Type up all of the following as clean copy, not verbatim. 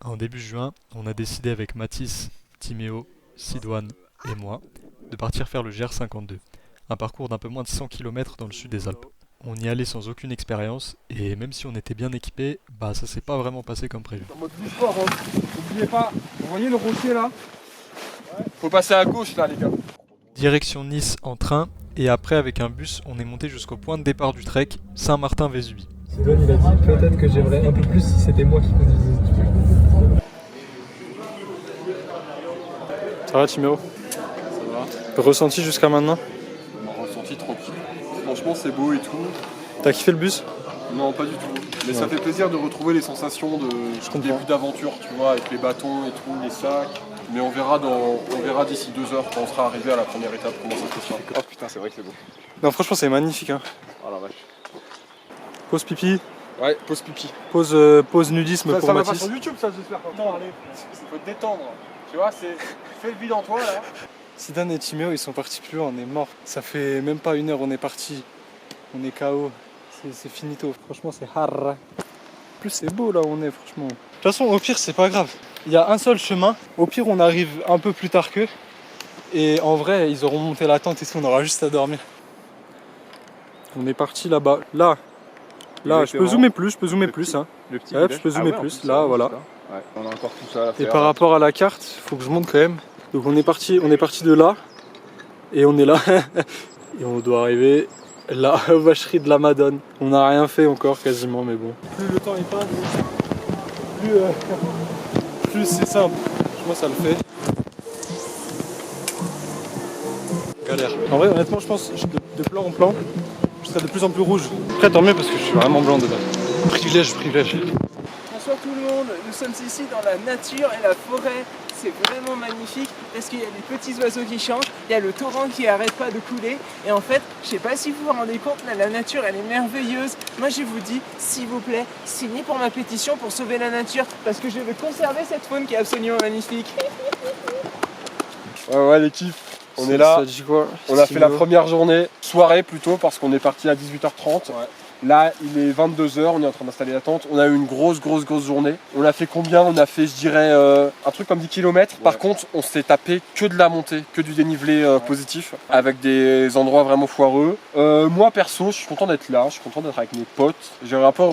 En début juin, on a décidé avec Mathis, Timéo, Sidoine et moi de partir faire le GR52, un parcours d'un peu moins de 100 km dans le sud des Alpes. On y allait sans aucune expérience et même si on était bien équipé, bah ça s'est pas vraiment passé comme prévu. En mode du sport, hein. N'oubliez pas, vous voyez le rocher là? Faut passer à gauche là les gars. Direction Nice en train et après avec un bus on est monté jusqu'au point de départ du trek, Saint-Martin-Vésubie. Sidoine il a dit peut-être que j'aimerais un peu plus si c'était moi qui conduisais. Ça va Timéo? Ça va. Ressenti jusqu'à maintenant? Mon ressenti tranquille. Franchement c'est beau et tout. T'as kiffé le bus? Non pas du tout. Mais ça fait plaisir de retrouver les sensations de début d'aventure, tu vois, avec les bâtons et tout, les sacs. Mais on verra d'ici 2 heures quand on sera arrivé à la première étape comment ça se passe. Oh putain c'est vrai que c'est beau. Non franchement c'est magnifique hein. Oh la vache. Pause pipi. Ouais, pause pipi. Pause nudisme Ça pour va pas Mathis. sur YouTube ça j'espère. Non allez, faut te détendre. Tu vois, fais le vide en toi là. Sidoine et Timéo ils sont partis plus loin, on est morts. Ça fait même pas 1 heure on est parti. On est KO. C'est finito. Franchement c'est harra. En plus c'est beau là où on est franchement. De toute façon au pire c'est pas grave. Il y a un seul chemin. Au pire on arrive un peu plus tard qu'eux. Et en vrai ils auront monté la tente et tout, on aura juste à dormir. On est parti là-bas. Là, je peux zoomer plus, hein. Le petit Hop, je peux zoomer plus, là, voilà. Ouais, on a encore tout ça à Et faire. par rapport à la carte, faut que je monte quand même. Donc on est parti de là. Et on est là. Et on doit arriver là, aux vacheries de la Madone. On n'a rien fait encore quasiment, mais bon. Plus le temps il passe, plus c'est simple. Moi ça le fait. Galère. En vrai, honnêtement, je pense de plan en plan, je serai de plus en plus rouge. Après, tant mieux parce que je suis vraiment blanc dedans. Privilège. Bonsoir tout le monde, nous sommes ici dans la nature et la forêt. C'est vraiment magnifique parce qu'il y a des petits oiseaux qui chantent, il y a le torrent qui arrête pas de couler. Et en fait, je sais pas si vous vous rendez compte, mais la nature elle est merveilleuse. Moi je vous dis, s'il vous plaît, signez pour ma pétition pour sauver la nature parce que je veux conserver cette faune qui est absolument magnifique. Ouais l'équipe, on est là. Ça dit quoi? On a fait la première journée, soirée plutôt, parce qu'on est parti à 18h30. Ouais. Là, il est 22h, on est en train d'installer la tente. On a eu une grosse journée. On a fait combien? On a fait, je dirais, un truc comme 10 km. Ouais. Par contre, on s'est tapé que de la montée, que du dénivelé positif, avec des endroits vraiment foireux. Moi, perso, je suis content d'être là, je suis content d'être avec mes potes. J'ai un peu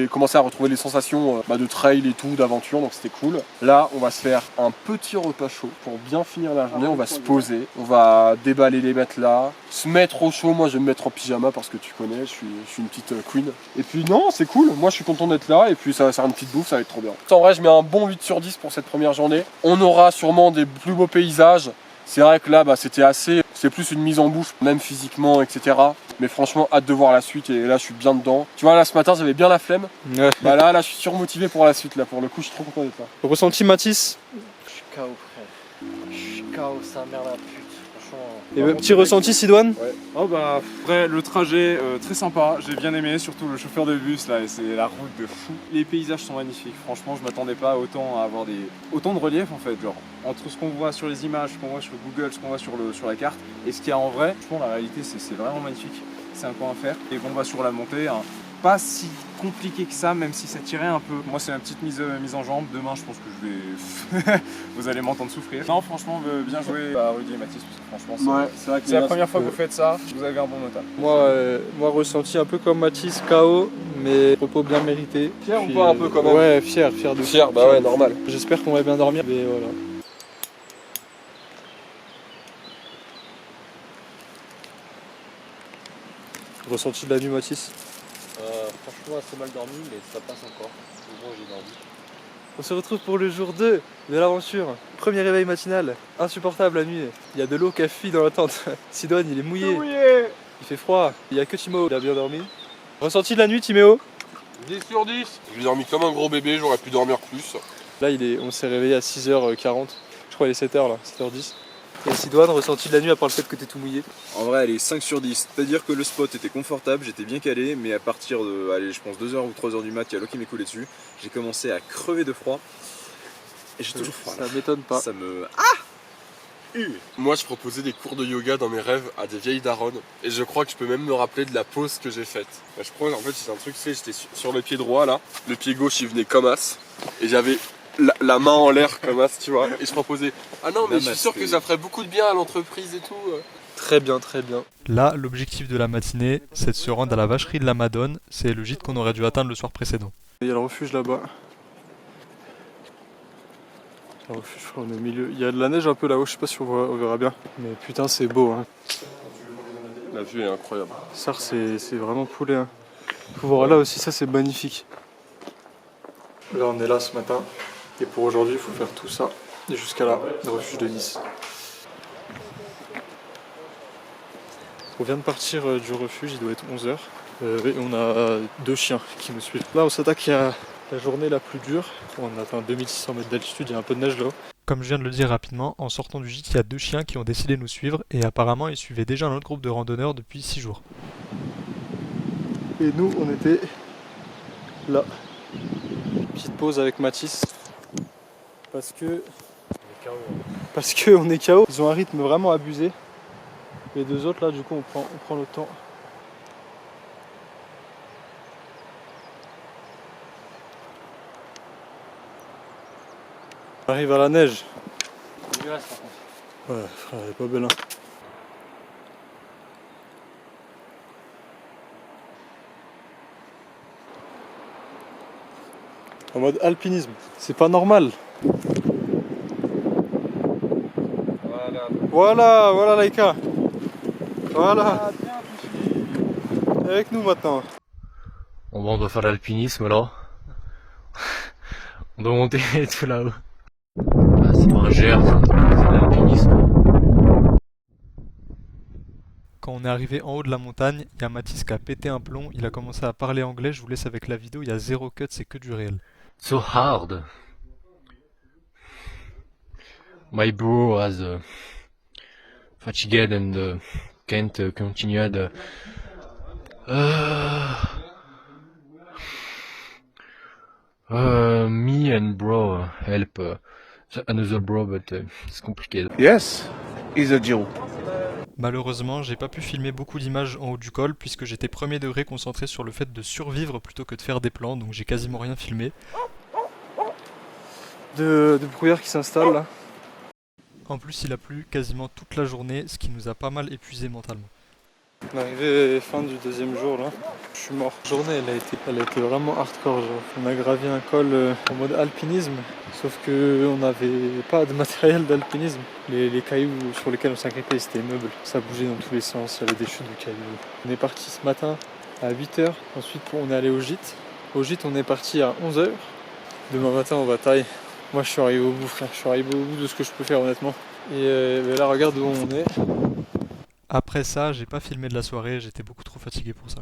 commencé à retrouver les sensations de trail et tout, d'aventure, donc c'était cool. Là, on va se faire un petit repas chaud pour bien finir la journée. On va se poser, on va déballer les matelas, se mettre au chaud. Moi, je vais me mettre en pyjama parce que tu connais, je suis une petite queen. Et puis non, c'est cool, moi je suis content d'être là et puis ça va faire une petite bouffe, ça va être trop bien. En vrai, je mets un bon 8 sur 10 pour cette première journée. On aura sûrement des plus beaux paysages. C'est vrai que là, c'est plus une mise en bouche, même physiquement, etc. Mais franchement, hâte de voir la suite et là, je suis bien dedans. Tu vois, là, ce matin, j'avais bien la flemme. Ouais. Bah là, je suis surmotivé pour la suite, là, pour le coup, je suis trop content d'être là. Ressenti Mathis? Je suis KO frère. Je suis KO, sa mère la pute. Franchement. Et petit ressenti Sidoine? Ouais. Oh bah après le trajet très sympa, j'ai bien aimé, surtout le chauffeur de bus là, c'est la route de fou. Les paysages sont magnifiques, franchement je m'attendais pas autant à avoir autant de relief en fait, genre entre ce qu'on voit sur les images, ce qu'on voit sur Google, ce qu'on voit sur la carte et ce qu'il y a en vrai, franchement la réalité c'est vraiment magnifique, c'est un coin à faire. Et bon bah sur la montée, hein, pas si compliqué que ça, même si ça tirait un peu. Moi c'est ma petite mise en jambe, demain je pense que je vais... vous allez m'entendre souffrir. Non franchement bien joué à Rudy et Mathis, parce que franchement C'est vrai que c'est la première fois que vous faites ça, vous avez un bon mental. Moi ressenti un peu comme Mathis, KO, mais repos bien mérité. Fier ou pas un peu quand même? Ouais, fier de Fier, bah ouais, normal. J'espère qu'on va bien dormir, mais voilà. Ressenti de la nuit Mathis? Franchement assez mal dormi mais ça passe encore. Bon j'ai dormi. On se retrouve pour le jour 2 de l'aventure. Premier réveil matinal, insupportable la nuit. Il y a de l'eau qui a fui dans la tente. Sidoine il est mouillé. Il fait froid. Il n'y a que Timéo, il a bien dormi. Ressenti de la nuit Timéo? 10 sur 10. J'ai dormi comme un gros bébé, j'aurais pu dormir plus. Là on s'est réveillé à 6h40. Je crois il est 7h là, 7h10. Et Sidoine, ressenti de la nuit à part le fait que t'es tout mouillé? En vrai, elle est 5 sur 10. C'est-à-dire que le spot était confortable, j'étais bien calé, mais à partir de, allez, je pense 2h ou 3h du mat, il y a l'eau qui m'est coulée dessus. J'ai commencé à crever de froid. Et j'ai toujours froid. Ça m'étonne pas. Ça me... Moi, je proposais des cours de yoga dans mes rêves à des vieilles daronnes. Et je crois que je peux même me rappeler de la pose que j'ai faite. Je crois, en fait, c'est un truc, c'est j'étais sur le pied droit, là. Le pied gauche, il venait comme as. Et j'avais la main en l'air comme ça, tu vois. Et je proposais, ah non, mais je suis sûr Namasté. que ça ferait beaucoup de bien à l'entreprise et tout. Très bien, très bien. Là, l'objectif de la matinée, c'est de se rendre à la vacherie de la Madone, c'est le gîte qu'on aurait dû atteindre le soir précédent. Il y a le refuge là-bas. Le refuge, je crois, on est au milieu. Il y a de la neige un peu là-haut, je sais pas si on verra bien. Mais putain, c'est beau, hein. La vue est incroyable. Ça, c'est vraiment poulet, hein. Faut voir là aussi, ça c'est magnifique. Là, on est là ce matin. Et pour aujourd'hui, il faut faire tout ça jusqu'à là, le refuge de Nice. On vient de partir du refuge, il doit être 11h. Et on a 2 chiens qui nous suivent. Là, on s'attaque à la journée la plus dure. On atteint 2600 mètres d'altitude, il y a un peu de neige là-haut. Comme je viens de le dire rapidement, en sortant du gîte, il y a 2 chiens qui ont décidé de nous suivre et apparemment ils suivaient déjà un autre groupe de randonneurs depuis 6 jours. Et nous, on était là. Petite pause avec Mathis. Parce que on est KO. Ils ont un rythme vraiment abusé. Les 2 autres là, du coup, on prend le temps. On arrive à la neige. Dégueulasse, par contre. Ouais, frère, elle est pas belle, hein. En mode alpinisme. C'est pas normal. Voilà Laïka. Voilà. Avec nous maintenant. Bon, on doit faire l'alpinisme là. On doit monter tout là-haut. Ah, c'est pas un GR, c'est l'alpinisme. Quand on est arrivé en haut de la montagne, il y a Mathis qui a pété un plomb, il a commencé à parler anglais, je vous laisse avec la vidéo, il y a 0 cut, c'est que du réel. So hard. My bro was fatigued and can't continue. Me and bro help another bro, but it's complicated. Yes, he's a Jew. Malheureusement, j'ai pas pu filmer beaucoup d'images en haut du col puisque j'étais premier degré concentré sur le fait de survivre plutôt que de faire des plans, donc j'ai quasiment rien filmé. De brouillard qui s'installe là. En plus, il a plu quasiment toute la journée, ce qui nous a pas mal épuisé mentalement. On est arrivé fin du 2e jour là. Je suis mort. La journée elle a été vraiment hardcore. Genre. On a gravi un col en mode alpinisme, sauf que on n'avait pas de matériel d'alpinisme. Les cailloux sur lesquels on s'agrippait c'était meubles. Ça bougeait dans tous les sens, il y avait des chutes de cailloux. On est parti ce matin à 8h. Ensuite on est allé au gîte. Au gîte on est parti à 11h. Demain matin on va taille. Moi je suis arrivé au bout frère. Je suis arrivé au bout de ce que je peux faire honnêtement. Et là regarde où on est. Après ça, j'ai pas filmé de la soirée, j'étais beaucoup trop fatigué pour ça.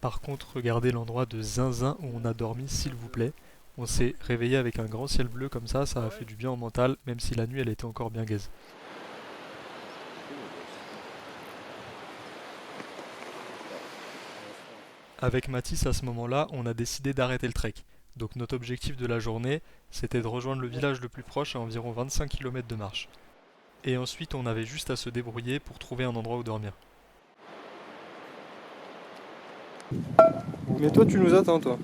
Par contre, regardez l'endroit de zinzin où on a dormi, s'il vous plaît. On s'est réveillé avec un grand ciel bleu comme ça a fait du bien au mental, même si la nuit elle était encore bien gaze. Avec Mathis à ce moment-là, on a décidé d'arrêter le trek. Donc notre objectif de la journée, c'était de rejoindre le village le plus proche à environ 25 km de marche. Et ensuite on avait juste à se débrouiller pour trouver un endroit où dormir. Mais toi tu nous attends toi.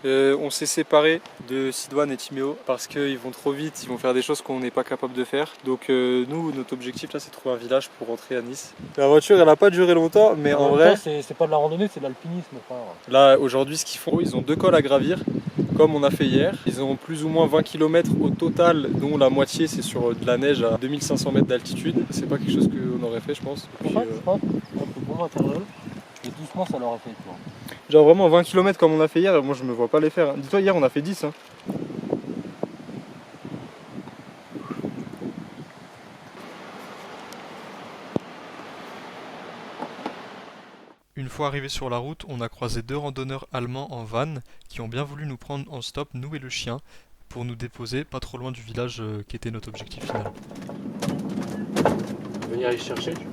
On s'est séparés de Sidoine et Timéo parce qu'ils vont trop vite, ils vont faire des choses qu'on n'est pas capable de faire. Donc nous, notre objectif là, c'est de trouver un village pour rentrer à Nice. La voiture, elle a pas duré longtemps, mais en vrai... C'est pas de la randonnée, c'est de l'alpinisme. Là, aujourd'hui, ce qu'ils font, ils ont 2 cols à gravir, comme on a fait hier. Ils ont plus ou moins 20 km au total, dont la moitié, c'est sur de la neige à 2500 mètres d'altitude. C'est pas quelque chose qu'on aurait fait, je pense. Et puis, Bon matériel. Et doucement, ça l'aurait fait, tu vois. genre vraiment 20 km comme on a fait hier, moi je me vois pas les faire. Dis-toi, hier on a fait 10. Hein. Une fois arrivé sur la route, on a croisé 2 randonneurs allemands en van qui ont bien voulu nous prendre en stop, nous et le chien, pour nous déposer pas trop loin du village qui était notre objectif final. Venir les chercher, tu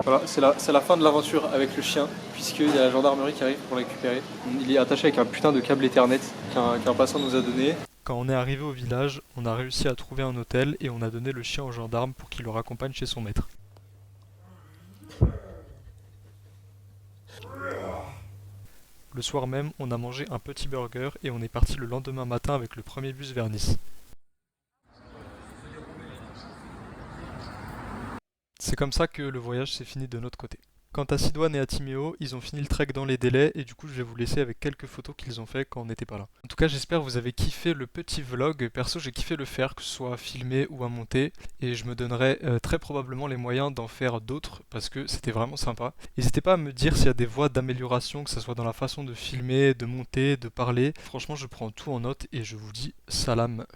Voilà, c'est la fin de l'aventure avec le chien, puisqu'il y a la gendarmerie qui arrive pour le récupérer. Il est attaché avec un putain de câble Ethernet qu'un passant nous a donné. Quand on est arrivé au village, on a réussi à trouver un hôtel et on a donné le chien au gendarme pour qu'il le raccompagne chez son maître. Le soir même, on a mangé un petit burger et on est parti le lendemain matin avec le premier bus vers Nice. C'est comme ça que le voyage s'est fini de notre côté. Quant à Sidoine et à Timéo, ils ont fini le trek dans les délais et du coup je vais vous laisser avec quelques photos qu'ils ont fait quand on n'était pas là. En tout cas j'espère que vous avez kiffé le petit vlog, perso j'ai kiffé le faire, que ce soit filmé ou à monter, et je me donnerai très probablement les moyens d'en faire d'autres parce que c'était vraiment sympa. N'hésitez pas à me dire s'il y a des voies d'amélioration, que ce soit dans la façon de filmer, de monter, de parler. Franchement je prends tout en note et je vous dis salam.